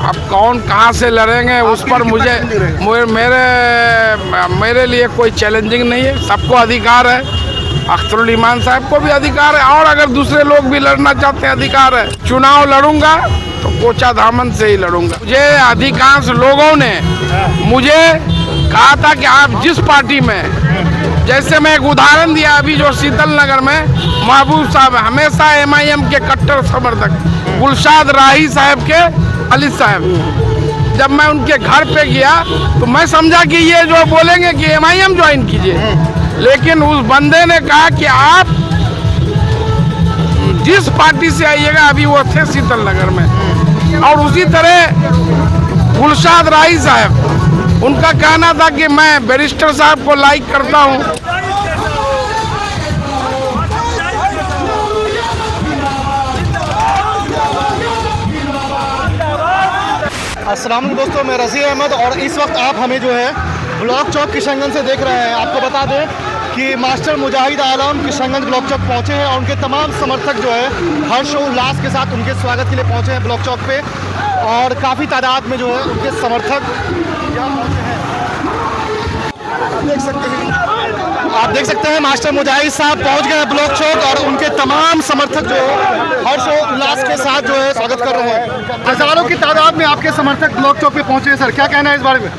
अब कौन कहाँ से लड़ेंगे उस पर मेरे लिए कोई चैलेंजिंग नहीं है। सबको अधिकार है, अख्तरुल ईमान साहब को भी अधिकार है, और अगर दूसरे लोग भी लड़ना चाहते हैं अधिकार है। चुनाव लड़ूंगा तो कोचा धामन से ही लड़ूंगा। मुझे अधिकांश लोगों ने मुझे कहा था कि आप जिस पार्टी में, जैसे मैं एक उदाहरण दिया अभी जो शीतल नगर में महबूब साहब हमेशा MIM के कट्टर समर्थक, गुलशाद राही साहब के अली साहब, जब मैं उनके घर पे गया तो मैं समझा कि ये जो बोलेंगे कि MIM ज्वाइन कीजिए, लेकिन उस बंदे ने कहा कि आप जिस पार्टी से आइएगा, अभी वो थे शीतल नगर में। और उसी तरह गुलशाद राही साहब, उनका कहना था कि मैं बैरिस्टर साहब को लाइक करता हूं। अस्सलाम वालेकुम दोस्तों, मैं रज़ी अहमद और इस वक्त आप हमें जो है ब्लॉक चौक किशनगंज से देख रहे हैं। आपको बता दें कि मास्टर मुजाहिद आलम किशनगंज ब्लॉक चौक पहुंचे हैं और उनके तमाम समर्थक जो है हर्ष और उल्लास के साथ उनके स्वागत के लिए पहुंचे हैं ब्लॉक चौक पे, और काफ़ी तादाद में जो है उनके समर्थक यहाँ पहुंचे हैं। आप देख सकते हैं मास्टर मुजाहिद साहब पहुंच गए हैं ब्लॉक चौक और उनके तमाम समर्थक जो है हर्ष और उल्लास के साथ जो है स्वागत कर रहे हैं। हजारों की तादाद में आपके समर्थक ब्लॉक चौक पे पहुंचे हैं। सर, क्या कहना है इस बारे में?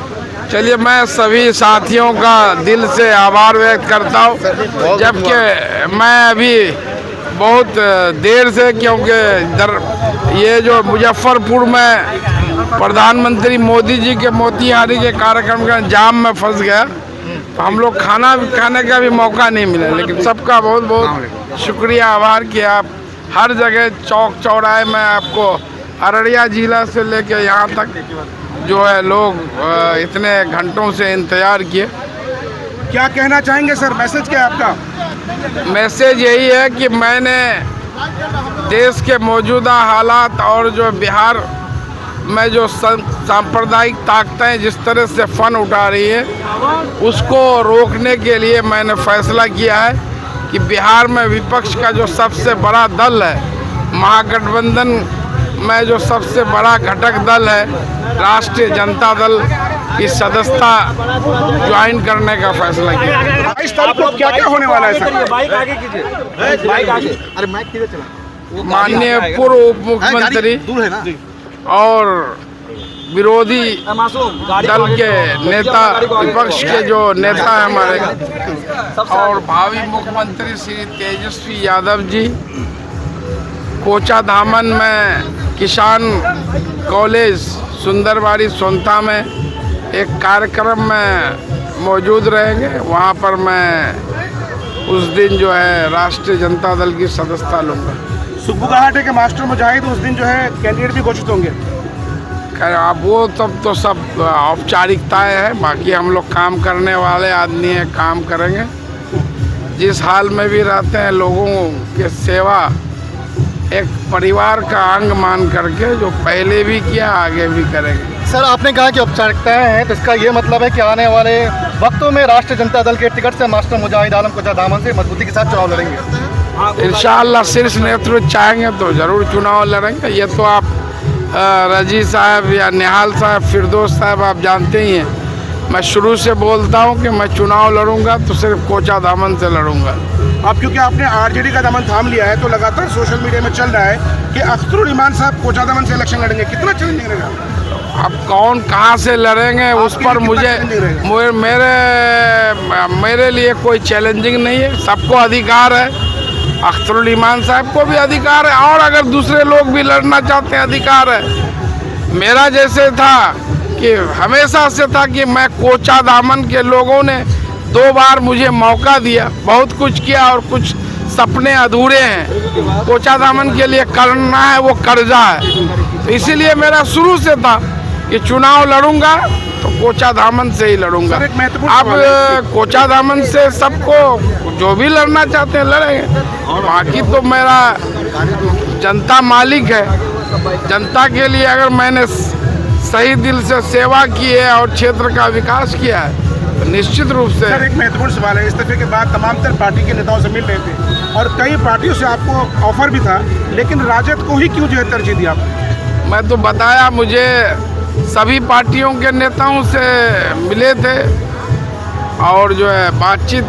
चलिए, मैं सभी साथियों का दिल से आभार व्यक्त करता हूँ, जबकि मैं अभी बहुत देर से, क्योंकि ये जो मुजफ्फरपुर में प्रधानमंत्री मोदी जी के मोतिहारी के कार्यक्रम का जाम में फंस गया, तो हम लोग खाना खाने का भी मौका नहीं मिला। लेकिन सबका बहुत बहुत शुक्रिया, आभार कि आप हर जगह चौक चौराहे में, आपको अररिया जिला से लेके यहाँ तक जो है लोग इतने घंटों से इंतज़ार किए। क्या कहना चाहेंगे सर? मैसेज क्या है आपका? मैसेज यही है कि मैंने देश के मौजूदा हालात और जो बिहार में जो सांप्रदायिक ताकतें जिस तरह से फन उठा रही है, उसको रोकने के लिए मैंने फैसला किया है कि बिहार में विपक्ष का जो सबसे बड़ा दल है, महागठबंधन में जो सबसे बड़ा घटक दल है, राष्ट्रीय जनता दल की सदस्यता ज्वाइन करने का फैसला किया। 22 तारीख को क्या क्या होने वाला है सर? बाइक आगे कीजिए, बाइक आगे। अरे माइक किधर चला? माननीय पूर्व उप मुख्यमंत्री और विरोधी दल के नेता, विपक्ष के जो नेता हैं हमारे, और भावी मुख्यमंत्री श्री तेजस्वी यादव जी कोचा धामन में किसान कॉलेज सुंदरबाड़ी सोनता में एक कार्यक्रम में मौजूद रहेंगे। वहाँ पर मैं उस दिन जो है राष्ट्रीय जनता दल की सदस्यता लूँगा। सुखबुगाहटे के मास्टर मुजाहिद उस दिन जो है कैंडिडेट भी घोषित होंगे। अब वो तो सब औपचारिकताएं हैं, बाकी हम लोग काम करने वाले आदमी हैं, काम करेंगे। जिस हाल में भी रहते हैं, लोगों के सेवा एक परिवार का अंग मान करके जो पहले भी किया आगे भी करेंगे। सर, आपने कहा कि औपचारिकताएं हैं, तो इसका ये मतलब है कि आने वाले वक्तों में राष्ट्रीय जनता दल के टिकट से मास्टर मुजाहिद आलम कोचा धामन से मजबूती के साथ चुनाव लड़ेंगे? इंशाअल्लाह शीर्ष नेतृत्व चाहेंगे तो ज़रूर चुनाव लड़ेंगे। ये तो आप रजी साहब या निहाल साहब, फिरदौस साहब, आप जानते ही हैं, मैं शुरू से बोलता हूँ कि मैं चुनाव लड़ूंगा तो सिर्फ कोचा दामन से लड़ूंगा। अब क्योंकि आपने RJD का दामन थाम लिया है, तो लगातार सोशल मीडिया में चल रहा है कि अख्तरुल ईमान साहब कोचा दामन से इलेक्शन लड़ेंगे। कितना चैलेंजिंग रहेगा? अब कौन कहाँ से लड़ेंगे उस पर मेरे लिए कोई चैलेंजिंग नहीं है। सबको अधिकार है, अख्तरुल ईमान साहब को भी अधिकार है, और अगर दूसरे लोग भी लड़ना चाहते हैं अधिकार है। मेरा जैसे था कि हमेशा से था कि मैं कोचा दामन के लोगों ने 2 बार मुझे मौका दिया, बहुत कुछ किया और कुछ सपने अधूरे हैं। कोचा दामन के लिए करना है वो कर्जा है, तो इसीलिए मेरा शुरू से था कि चुनाव लड़ूंगा तो कोचा धामन से ही लड़ूंगा। अब कोचा धामन से सबको जो भी लड़ना चाहते हैं लड़ेंगे, बाकी तो मेरा जनता मालिक है। जनता के लिए अगर मैंने सही दिल से सेवा की है और क्षेत्र का विकास किया है तो निश्चित रूप से। सर, एक महत्वपूर्ण सवाल है, इस्तीफे के बाद तमाम तर पार्टी के नेताओं से मिल रहे थे और कई पार्टियों से आपको ऑफर भी था, लेकिन राजद को ही क्यों जो है तरजीह दी आपने? मैं तो बताया, मुझे सभी पार्टियों के नेताओं से मिले थे और जो है बातचीत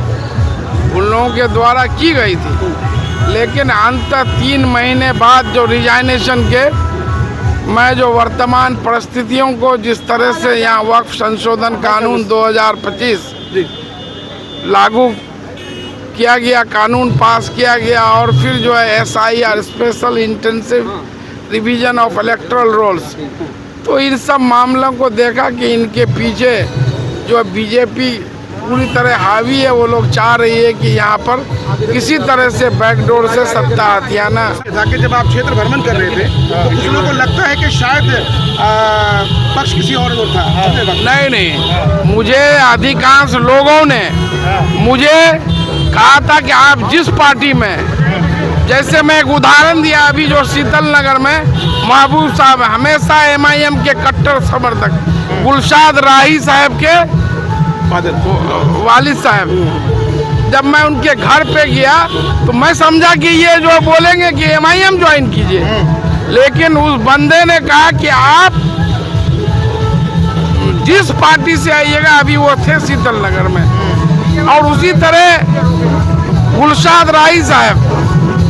उन लोगों के द्वारा की गई थी, लेकिन अंततः 3 महीने बाद जो रिजाइनेशन के मैं जो वर्तमान परिस्थितियों को जिस तरह से यहाँ वक्फ संशोधन कानून 2025 लागू किया गया, कानून पास किया गया और फिर जो है SIR special intensive revision of electoral rolls, तो इन सब मामलों को देखा कि इनके पीछे जो बीजेपी पूरी तरह हावी है। वो लोग चाह रही है कि यहाँ पर किसी तरह से बैकडोर से सत्ता हथियाना। ताकि जब आप क्षेत्र भ्रमण कर रहे थे तो कुछ लोगों को लगता है कि शायद पक्ष किसी और था। नहीं, मुझे अधिकांश लोगों ने मुझे कहा था कि आप जिस पार्टी में, जैसे मैं एक उदाहरण दिया अभी जो शीतल नगर में महबूब साहब हमेशा MIM के कट्टर समर्थक, गुलशाद राही साहब के वालिद साहब, जब मैं उनके घर पे गया तो मैं समझा कि ये जो बोलेंगे कि MIM ज्वाइन कीजिए, लेकिन उस बंदे ने कहा कि आप जिस पार्टी से आइएगा, अभी वो थे शीतल नगर में। और उसी तरह गुलशाद राही साहब,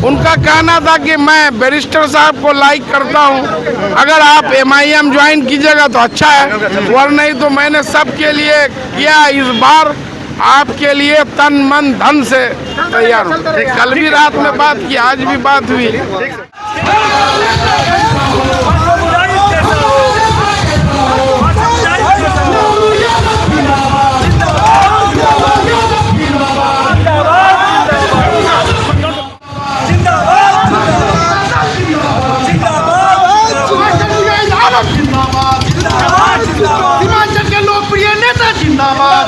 उनका कहना था कि मैं बैरिस्टर साहब को लाइक करता हूं, अगर आप MIM ज्वाइन कीजिएगा तो अच्छा है, वरना नहीं तो मैंने सबके लिए किया। इस बार आपके लिए तन मन धन से तैयार हूँ। कल भी रात में बात की, आज भी बात हुई। हिमाचल के लोकप्रिय नेता जिंदाबाद।